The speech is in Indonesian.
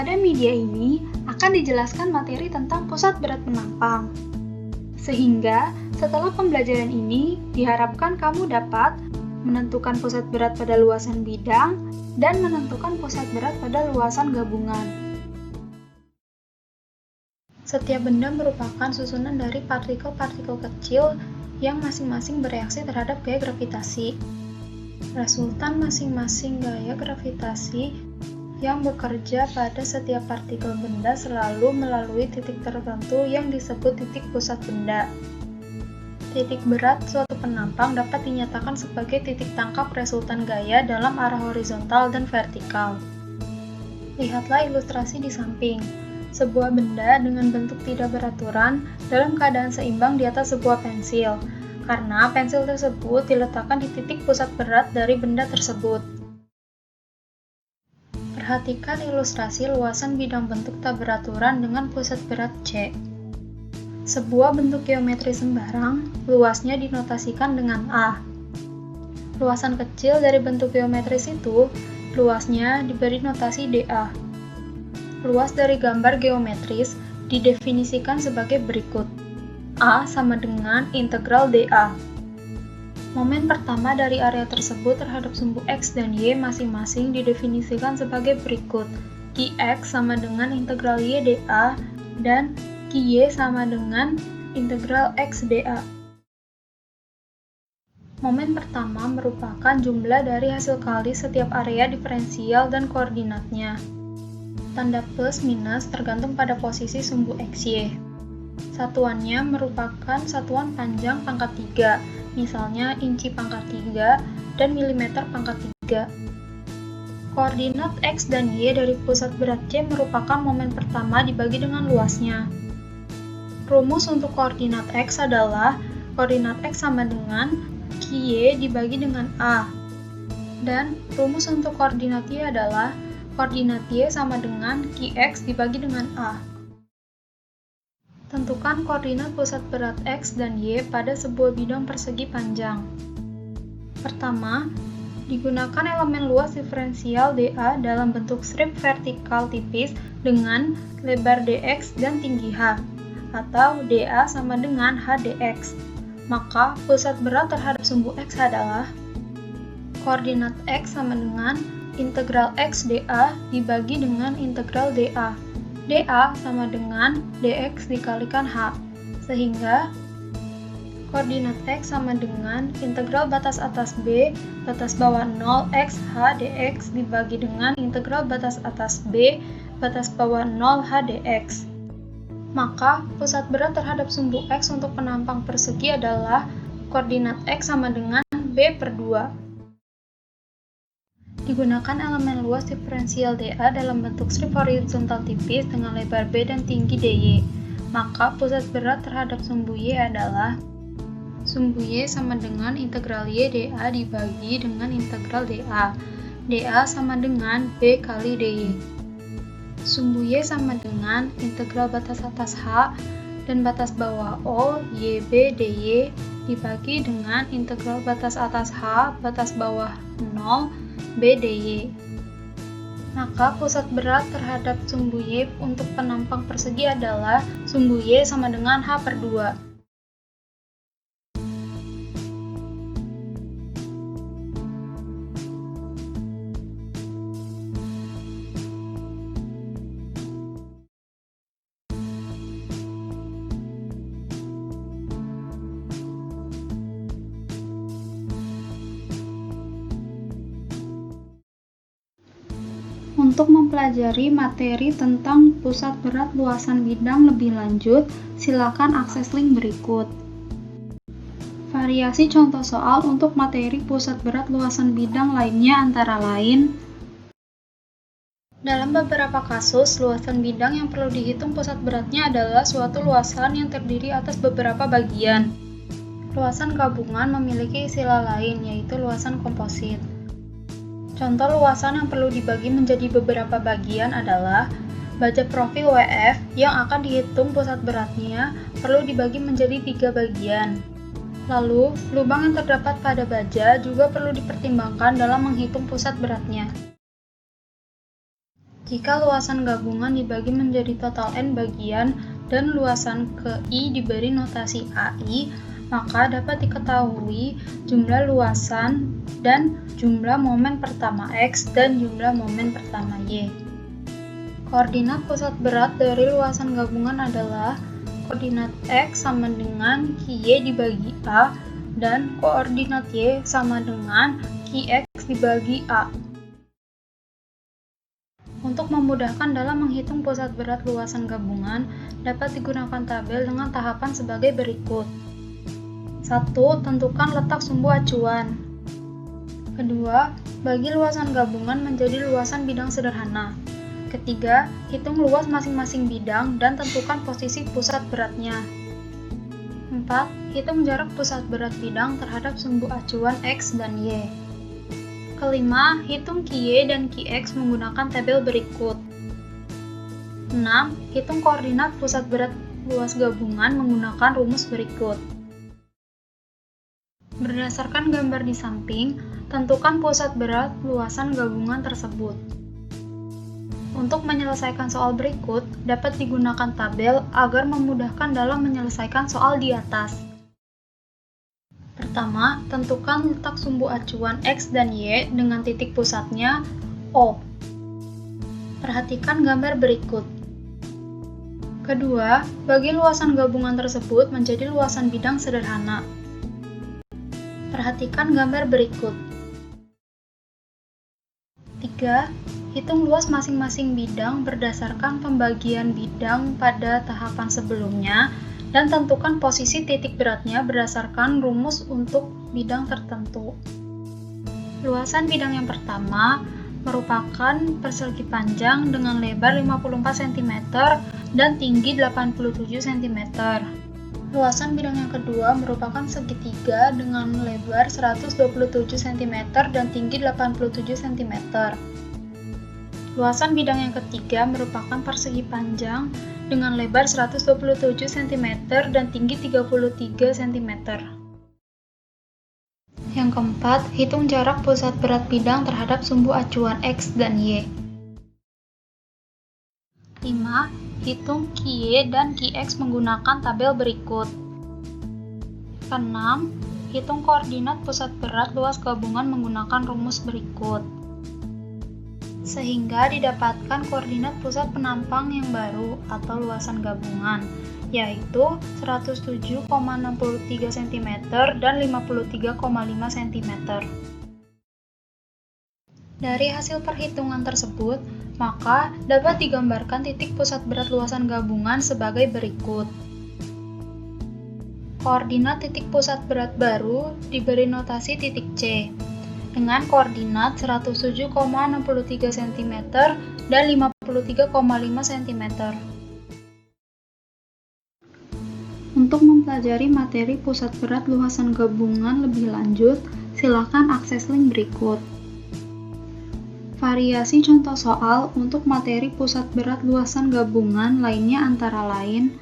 Pada media ini akan dijelaskan materi tentang pusat berat penampang. Sehingga setelah pembelajaran ini diharapkan kamu dapat menentukan pusat berat pada luasan bidang dan menentukan pusat berat pada luasan gabungan. Setiap benda merupakan susunan dari partikel-partikel kecil yang masing-masing bereaksi terhadap gaya gravitasi. Resultan masing-masing gaya gravitasi yang bekerja pada setiap partikel benda selalu melalui titik tertentu yang disebut titik pusat benda. Titik berat suatu penampang dapat dinyatakan sebagai titik tangkap resultan gaya dalam arah horizontal dan vertikal. Lihatlah ilustrasi di samping. Sebuah benda dengan bentuk tidak beraturan dalam keadaan seimbang di atas sebuah pensil, karena pensil tersebut diletakkan di titik pusat berat dari benda tersebut. Perhatikan ilustrasi luasan bidang bentuk tak beraturan dengan pusat berat C. Sebuah bentuk geometri sembarang, luasnya dinotasikan dengan A. Luasan kecil dari bentuk geometris itu, luasnya diberi notasi dA. Luas dari gambar geometris didefinisikan sebagai berikut. A sama dengan integral dA. Momen pertama dari area tersebut terhadap sumbu X dan Y masing-masing didefinisikan sebagai berikut. Qx sama dengan integral Y dA dan Qy sama dengan integral X dA. Momen pertama merupakan jumlah dari hasil kali setiap area diferensial dan koordinatnya. Tanda plus minus tergantung pada posisi sumbu XY. Satuannya merupakan satuan panjang pangkat 3. Misalnya inci pangkat 3 dan milimeter pangkat 3. Koordinat X dan Y dari pusat berat C merupakan momen pertama dibagi dengan luasnya. Rumus untuk koordinat X adalah koordinat X sama dengan QY dibagi dengan A. Dan rumus untuk koordinat Y adalah koordinat Y sama dengan QX dibagi dengan A. Tentukan koordinat pusat berat X dan Y pada sebuah bidang persegi panjang. Pertama, digunakan elemen luas diferensial dA dalam bentuk strip vertikal tipis dengan lebar dx dan tinggi h, atau dA sama dengan h dx. Maka, pusat berat terhadap sumbu X adalah koordinat X sama dengan integral X dA dibagi dengan integral dA. dA sama dengan dx dikalikan h, sehingga koordinat X sama dengan integral batas atas B, batas bawah 0 x h dx dibagi dengan integral batas atas B, batas bawah 0 h dx. Maka, pusat berat terhadap sumbu X untuk penampang persegi adalah koordinat X sama dengan B per 2. Digunakan elemen luas diferensial dA dalam bentuk strip horizontal tipis dengan lebar B dan tinggi dy. Maka pusat berat terhadap sumbu Y adalah sumbu Y sama dengan integral Y dA dibagi dengan integral dA. dA sama dengan B kali dy. Sumbu Y sama dengan integral batas atas H dan batas bawah O YB dy dibagi dengan integral batas atas H, batas bawah 0 B dy. Maka pusat berat terhadap sumbu Y untuk penampang persegi adalah sumbu Y sama dengan H per 2. Untuk mempelajari materi tentang pusat berat luasan bidang lebih lanjut, silakan akses link berikut. Variasi contoh soal untuk materi pusat berat luasan bidang lainnya antara lain: dalam beberapa kasus, luasan bidang yang perlu dihitung pusat beratnya adalah suatu luasan yang terdiri atas beberapa bagian. Luasan gabungan memiliki istilah lain, yaitu luasan komposit. Contoh luasan yang perlu dibagi menjadi beberapa bagian adalah baja profil WF yang akan dihitung pusat beratnya perlu dibagi menjadi 3 bagian. Lalu, lubang yang terdapat pada baja juga perlu dipertimbangkan dalam menghitung pusat beratnya. Jika luasan gabungan dibagi menjadi total N bagian dan luasan ke I diberi notasi AI, maka dapat diketahui jumlah luasan dan jumlah momen pertama X dan jumlah momen pertama Y. Koordinat pusat berat dari luasan gabungan adalah koordinat X sama dengan QY dibagi A dan koordinat Y sama dengan QX dibagi A. Untuk memudahkan dalam menghitung pusat berat luasan gabungan, dapat digunakan tabel dengan tahapan sebagai berikut. 1. Tentukan letak sumbu acuan. Kedua, bagi luasan gabungan menjadi luasan bidang sederhana. Ketiga, hitung luas masing-masing bidang dan tentukan posisi pusat beratnya. 4. Hitung jarak pusat berat bidang terhadap sumbu acuan X dan Y. Kelima, hitung QY dan QX menggunakan tabel berikut. 6. Hitung koordinat pusat berat luas gabungan menggunakan rumus berikut. Berdasarkan gambar di samping, tentukan pusat berat luasan gabungan tersebut. Untuk menyelesaikan soal berikut, dapat digunakan tabel agar memudahkan dalam menyelesaikan soal di atas. Pertama, tentukan letak sumbu acuan X dan Y dengan titik pusatnya O. Perhatikan gambar berikut. Kedua, bagi luasan gabungan tersebut menjadi luasan bidang sederhana. Perhatikan gambar berikut. 3. Hitung luas masing-masing bidang berdasarkan pembagian bidang pada tahapan sebelumnya dan tentukan posisi titik beratnya berdasarkan rumus untuk bidang tertentu. Luasan bidang yang pertama merupakan persegi panjang dengan lebar 54 cm dan tinggi 87 cm. Luasan bidang yang kedua merupakan segitiga dengan lebar 127 cm dan tinggi 87 cm. Luasan bidang yang ketiga merupakan persegi panjang dengan lebar 127 cm dan tinggi 33 cm. Yang keempat, hitung jarak pusat berat bidang terhadap sumbu acuan X dan Y. 5. Hitung QY dan QX menggunakan tabel berikut. 6. Hitung koordinat pusat berat luas gabungan menggunakan rumus berikut. Sehingga didapatkan koordinat pusat penampang yang baru atau luasan gabungan, yaitu 107,63 cm dan 53,5 cm. Dari hasil perhitungan tersebut, maka dapat digambarkan titik pusat berat luasan gabungan sebagai berikut. Koordinat titik pusat berat baru diberi notasi titik C dengan koordinat 107,63 cm dan 53,5 cm. Untuk mempelajari materi pusat berat luasan gabungan lebih lanjut, silakan akses link berikut. Variasi contoh soal untuk materi pusat berat luasan gabungan lainnya antara lain